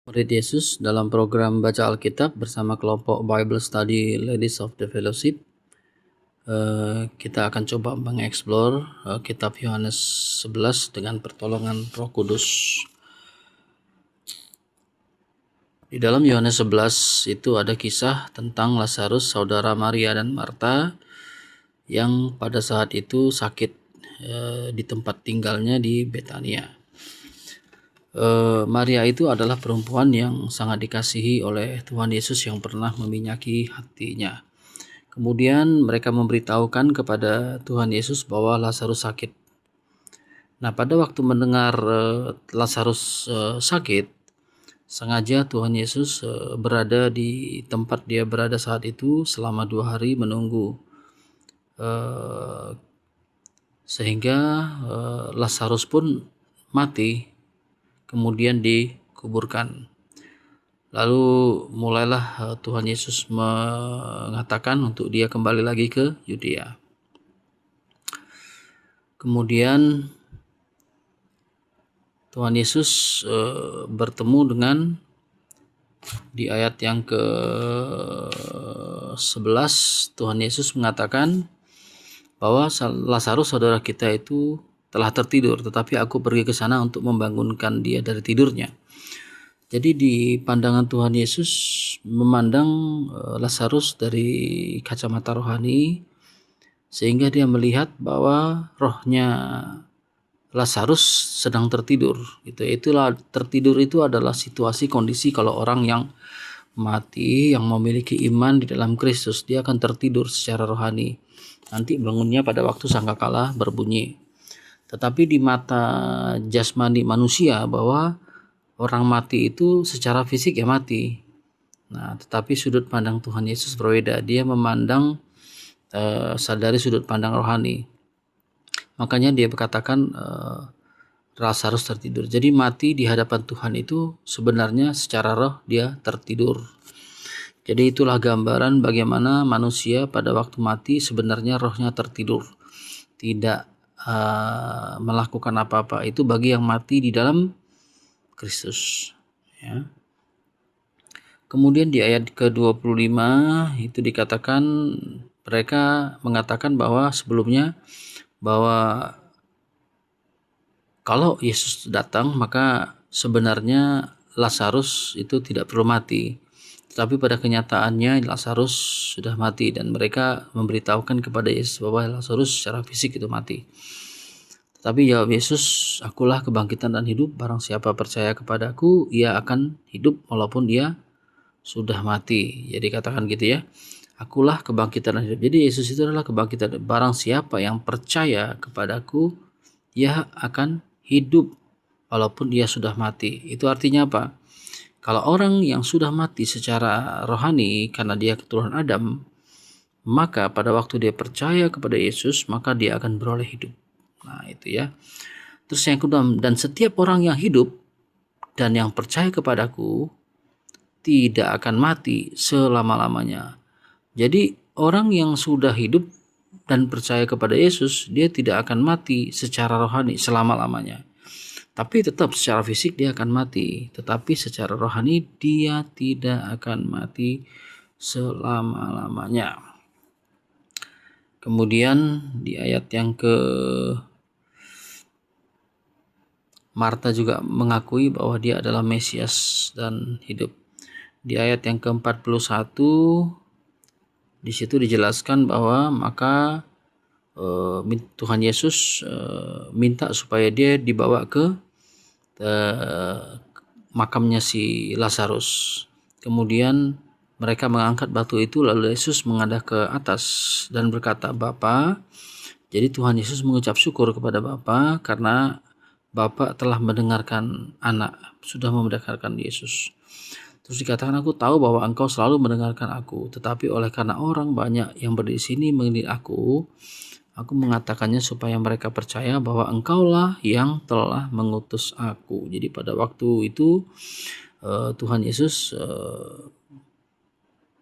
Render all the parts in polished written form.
Murid Yesus dalam program Baca Alkitab bersama kelompok Bible Study Ladies of the Fellowship. Kita akan coba mengeksplor kitab Yohanes 11 dengan pertolongan Roh Kudus. Di dalam Yohanes 11 itu ada kisah tentang Lazarus, saudara Maria dan Marta, yang pada saat itu sakit di tempat tinggalnya di Betania. Maria itu adalah perempuan yang sangat dikasihi oleh Tuhan Yesus yang pernah meminyaki hatinya. Kemudian mereka memberitahukan kepada Tuhan Yesus bahwa Lazarus sakit. Nah, pada waktu mendengar Lazarus sakit, sengaja Tuhan Yesus berada di tempat dia berada saat itu selama 2 hari menunggu, sehingga Lazarus pun mati, kemudian dikuburkan. Lalu mulailah Tuhan Yesus mengatakan untuk dia kembali lagi ke Yudea. Kemudian Tuhan Yesus bertemu dengan, di ayat yang ke-11 Tuhan Yesus mengatakan bahwa Lazarus saudara kita itu telah tertidur, tetapi aku pergi ke sana untuk membangunkan dia dari tidurnya. Jadi di pandangan Tuhan Yesus memandang Lazarus dari kacamata rohani, sehingga dia melihat bahwa rohnya Lazarus sedang tertidur. Itulah tertidur itu adalah situasi kondisi kalau orang yang mati, yang memiliki iman di dalam Kristus, dia akan tertidur secara rohani. Nanti bangunnya pada waktu sangkakala berbunyi. Tetapi di mata jasmani manusia bahwa orang mati itu secara fisik ya mati. Nah, tetapi sudut pandang Tuhan Yesus berbeda. Dia memandang sadari sudut pandang rohani. Makanya dia berkatakan Lazarus tertidur. Jadi mati di hadapan Tuhan itu sebenarnya secara roh dia tertidur. Jadi itulah gambaran bagaimana manusia pada waktu mati sebenarnya rohnya tertidur, tidak melakukan apa-apa. Itu bagi yang mati di dalam Kristus, ya. Kemudian di ayat ke-25 itu dikatakan, mereka mengatakan bahwa sebelumnya bahwa kalau Yesus datang maka sebenarnya Lazarus itu tidak perlu mati. Tetapi pada kenyataannya Lazarus sudah mati, dan mereka memberitahukan kepada Yesus bahwa Lazarus secara fisik itu mati. Tetapi jawab Yesus, akulah kebangkitan dan hidup, barang siapa percaya kepadaku, ia akan hidup walaupun dia sudah mati. Jadi katakan gitu ya, akulah kebangkitan dan hidup. Jadi Yesus itu adalah kebangkitan. Barang siapa yang percaya kepadaku, ia akan hidup walaupun dia sudah mati. Itu artinya apa? Kalau orang yang sudah mati secara rohani karena dia keturunan Adam, maka pada waktu dia percaya kepada Yesus, maka dia akan beroleh hidup. Nah, itu ya. Terus yang kedua, dan setiap orang yang hidup dan yang percaya kepadaku tidak akan mati selama-lamanya. Jadi orang yang sudah hidup dan percaya kepada Yesus, dia tidak akan mati secara rohani selama-lamanya. Tapi tetap secara fisik dia akan mati, tetapi secara rohani dia tidak akan mati selama-lamanya. Kemudian di ayat yang ke Marta juga mengakui bahwa dia adalah Mesias dan hidup. Di ayat yang ke-41 di situ dijelaskan bahwa maka Tuhan Yesus minta supaya dia dibawa ke makamnya si Lazarus. Kemudian mereka mengangkat batu itu, lalu Yesus menghadap ke atas dan berkata, Bapa. Jadi Tuhan Yesus mengucap syukur kepada Bapa karena Bapa telah mendengarkan anak, sudah mendengarkan Yesus. Terus dikatakan, aku tahu bahwa engkau selalu mendengarkan aku, tetapi oleh karena orang banyak yang berdiri di sini mengenal aku mengatakannya supaya mereka percaya bahwa engkaulah yang telah mengutus aku. Jadi pada waktu itu Tuhan Yesus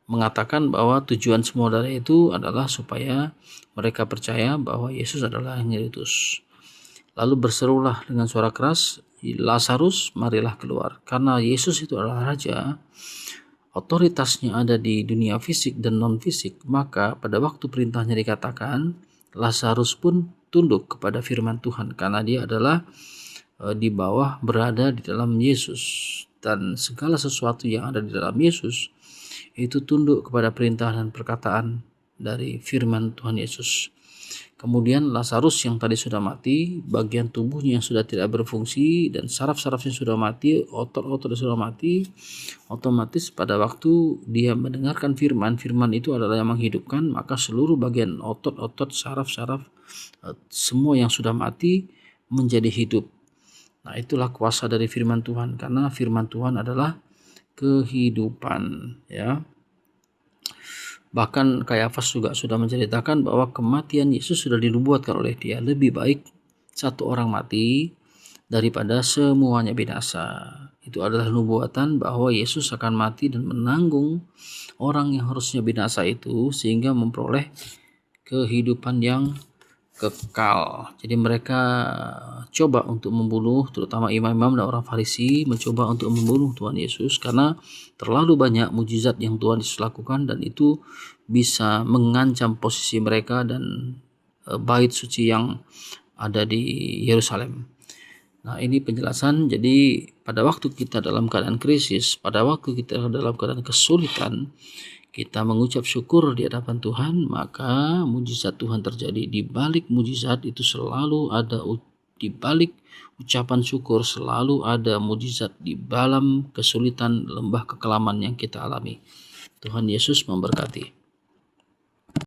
mengatakan bahwa tujuan semua dari itu adalah supaya mereka percaya bahwa Yesus adalah yang diutus. Lalu berserulah dengan suara keras, Lazarus, marilah keluar. Karena Yesus itu adalah Raja, otoritasnya ada di dunia fisik dan non fisik, maka pada waktu perintahnya dikatakan, Lazarus pun tunduk kepada firman Tuhan karena dia adalah di bawah, berada di dalam Yesus, dan segala sesuatu yang ada di dalam Yesus itu tunduk kepada perintah dan perkataan dari firman Tuhan Yesus. Kemudian Lazarus yang tadi sudah mati, bagian tubuhnya yang sudah tidak berfungsi dan saraf-sarafnya sudah mati, otot-ototnya sudah mati, otomatis pada waktu dia mendengarkan firman itu adalah yang menghidupkan, maka seluruh bagian otot-otot, saraf-saraf, semua yang sudah mati menjadi hidup. Nah, itulah kuasa dari firman Tuhan, karena firman Tuhan adalah kehidupan, ya. Bahkan Kayafas juga sudah menceritakan bahwa kematian Yesus sudah dinubuatkan oleh dia. Lebih baik satu orang mati daripada semuanya binasa. Itu adalah nubuatan bahwa Yesus akan mati dan menanggung orang yang harusnya binasa itu, sehingga memperoleh kehidupan yang kekal. Jadi mereka coba untuk membunuh, terutama imam-imam dan orang Farisi mencoba untuk membunuh Tuhan Yesus karena terlalu banyak mujizat yang Tuhan Yesus lakukan, dan itu bisa mengancam posisi mereka dan bait suci yang ada di Yerusalem. Nah, ini penjelasan. Jadi pada waktu kita dalam keadaan krisis, pada waktu kita dalam keadaan kesulitan, kita mengucap syukur di hadapan Tuhan, maka mujizat Tuhan terjadi. Di balik mujizat itu selalu ada, di balik ucapan syukur selalu ada mujizat di dalam kesulitan lembah kekelaman yang kita alami. Tuhan Yesus memberkati.